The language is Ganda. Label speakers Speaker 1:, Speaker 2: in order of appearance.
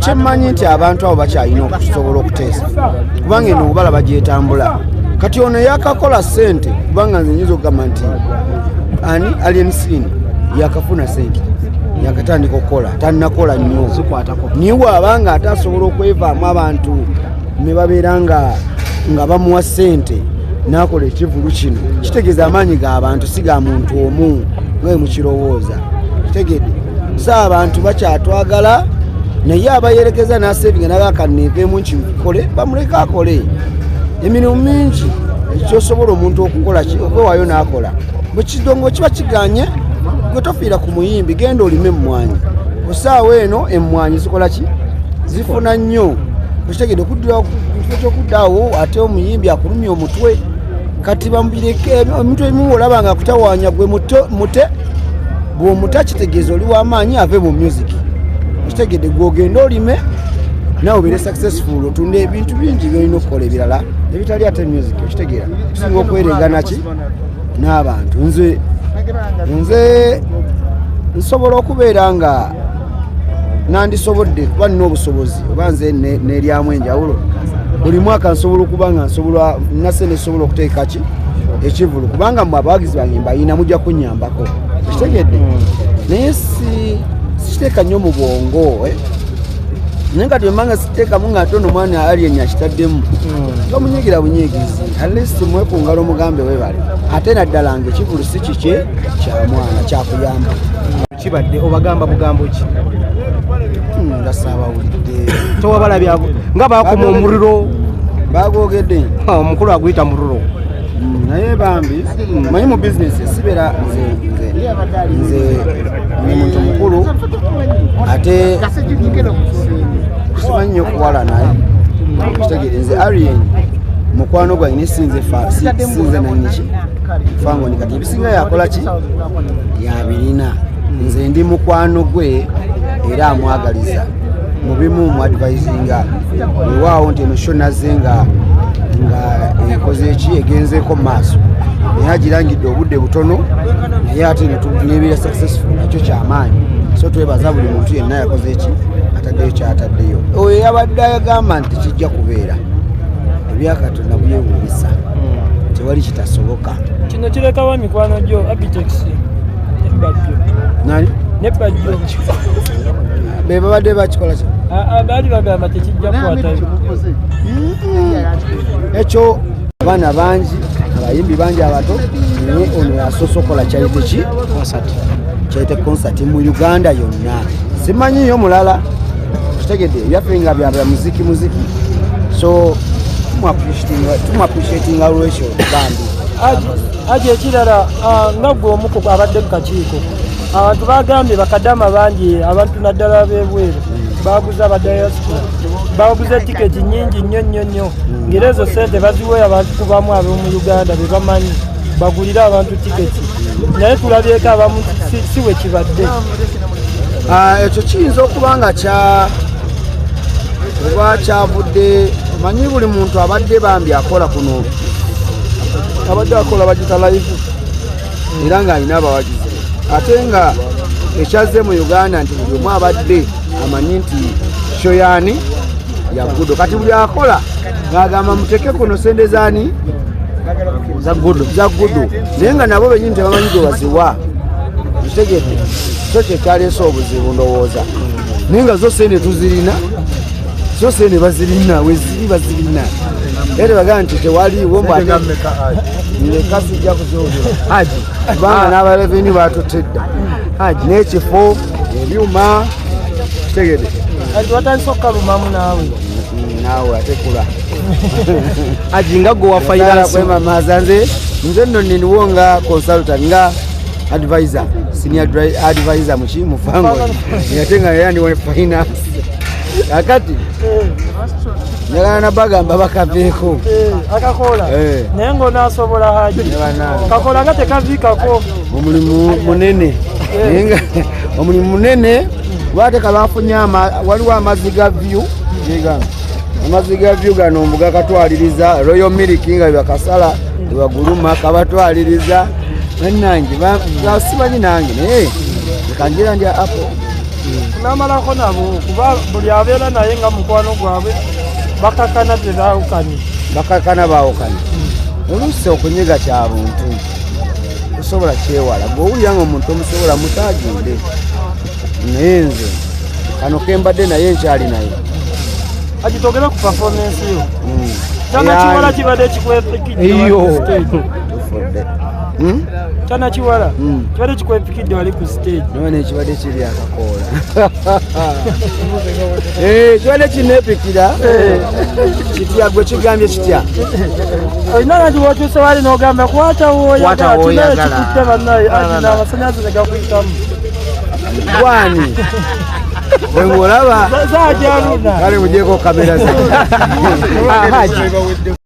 Speaker 1: kyemmanyi nti abantu abo bakyalina okusobola okuteesa kubanga eno obala bagyetambula kati ono yakakola ssente kubanga nze nyinza okugamba nti ani alien scene yakafuna ssente yakatandika okukola tannakola nnyo niwe abanga ate asobola okwevaamu abantu ne babeera nga bamuwa ssente n'akola ekivulu kino kitegeeza amaanyi g'abantu si ga muntu omu nga mukirowooza kitegedde so abantu bakyatwagala naye abayerekeza n'asevinga nabakaneeveemu nkikole bamuleka akole emirimu mingi ekyosobola omuntu okukola okwewaayo n'akola bwekidongo kiba kiganye gwe tofiira ku muyimbi genda olime emmwanyi osaawa eno emmwanyi zikola ki zifuna nnyo ekitegedde okuddira kifo kyokuddaawo ate omuyimbi akulumya omutwe kati bamubireke omuntu emu olaba nga akutawaanya gwe mute bw'omuta kitegeeza oli w'amaanyi ave mu music ekitegedde gw'ogenda olime nawe obeere successful otunde ebintu bingi byolina okukola ebirala ebitali ate music ekitegeera kusinga okwerengana ki n'abantu nze nsobola okubeera nga nandisobodde kuba nina obusobozi oba nze n'eryamu enjawulo buli mwaka nsobola okuba nga nase nesobola okuteeka ki ekivulu kubanga mmwe abawagizi bange mbayina mujja kunnyambako ekitegedde naye sikiteeka nnyo mu bwongo naye kati emmanga siteekamu nga ate ono omwana alien akitaddemu nga munyigira bunyigizi atleast mwe ku ngalo mugambe webale ate naddala nga ekivulu si kike kya mwana kyakuyamba
Speaker 2: kibadde obagamba bugambo ki
Speaker 1: ndasaabawulidde
Speaker 2: towabalabya nga bakuma omuliro
Speaker 1: bagogedde
Speaker 2: omukulu aguyita muliro
Speaker 1: naye bambi manyi mu bizinesi sibeera nze ni muntu mukulu ate simanyi nnyo okuwala naye kitegere nze alien mukwano gwange nesinze nanyiki fangoni kati ebisinga yakola ki yabirina nze ndi mukwano gwe era amwagaliza mubimu mu advisinga wewaawo nti eno sho nazze nga ekoze eki egenzeeko mu maaso naye agirangidde obudde butono naye ate nebeera successful nakyo kyamaanyi so twebaza buli muntu yenna yakoze eki ataddeyo kyataddeyo oyo yabadde agamba nti kijja kubeera ebyakatonda byewuubisa tewali kitasoboka
Speaker 3: kino kirekawo mikwano gyo Abitex ne Bajjo
Speaker 1: nani
Speaker 3: ne Bajjo
Speaker 1: be babadde bakikola ki
Speaker 3: baali bagamba tekijja kukwata
Speaker 1: ekyo abaana bangi abayimbi bangi abato naye ono yasoose okola kyayite ki kyayite concert mu Uganda yonna simanyiyo mulala kitegedde ebyaffe nga bya muziki so tumappreciatinga lwekyo bambi
Speaker 3: Hajj ekirala nga gwe omu ku abadde mu kakiiko abantu bagambye bakadama bangi abantu naddala b'ebweru baguze abadiaspora baguze tiketi nyingi nnyo ng'era ezo ssente baziweeyo abantu kubamu ab'omu Uganda be bamanyi bagulire abantu tiketi naye tulabyeko abamu si we kibadde
Speaker 1: ekyo kiyinza okuba nga oba kyavudde manyi buli muntu abadde bambi akola kuno abadde akola bagita live era ng'alina abawagizi ate nga ekyazze mu Uganda nti buli omu abadde amanyi nti shoyani yagudo kati buli akola ng'agamba muteke kuno sente zaani za gudo naye nga nabo benyini tebamanyi gwe baziwa kitegedde so kyekyaleese obuzibu ndowooza naye nga zo sente tuzirina so sente bazirina weziri bazirina era bagamba nti tewaliwo mbuleka sijja kuzoogera Hajj kubanga n'abareveni batutedda Hajj n'ekifo ebyuma kitegedde
Speaker 3: watandise okukalumamu
Speaker 1: naawe atekula
Speaker 2: Hajj nga gwe wa finance
Speaker 1: kwemamaza nze nno niniwo nga consultant nga advisor senior advisor mu fango ate nga era ndiwo finance akati njagala nabagamba bakaveeko
Speaker 3: akakola naye ng'onaasobola Hajj kakola nga tekaviikako
Speaker 1: omulimu munene omulimu munene lwateka lwafunye waliwo amazzi ga view amazzi ga view gano mbuga katwaliriza Royal Milk nga bakasala ebaguluma kabatwaliriza bannange simanyi nange naye kanjira ndya apple
Speaker 3: n'amalako nabo kuba buli abeera naye nga mukwano gwabwe bakakana tebaawukanye.
Speaker 1: Bakakana baawukanye. Oluusi okunyiga kya buntu osobola kyewala. Bw'owulira ng'omuntu omusobola mutaagende. Naye nze kano kembadde naye nkyali naye.
Speaker 3: Hajji togera ku performance yo. Kyana kiwala kibadde kikwepikidde.
Speaker 2: Iyo.
Speaker 3: Kyana kiwala kibadde kikwepikidde wali ku stage.
Speaker 1: None kibadde kiri akakoola. Kibadde kinepikira. Kitya gwe kigambye kitya.
Speaker 3: Olina nanti bw'okyuse wali n'ogamba kwata w'oyagala. Kikutte bannaye Hajji n'amasannyalaze ne gakuyitamu.
Speaker 1: Gwani. Bwe ng'olaba.
Speaker 3: Zaaja Haruna.
Speaker 1: Kale mugyeko kamera ze.
Speaker 2: Hajji.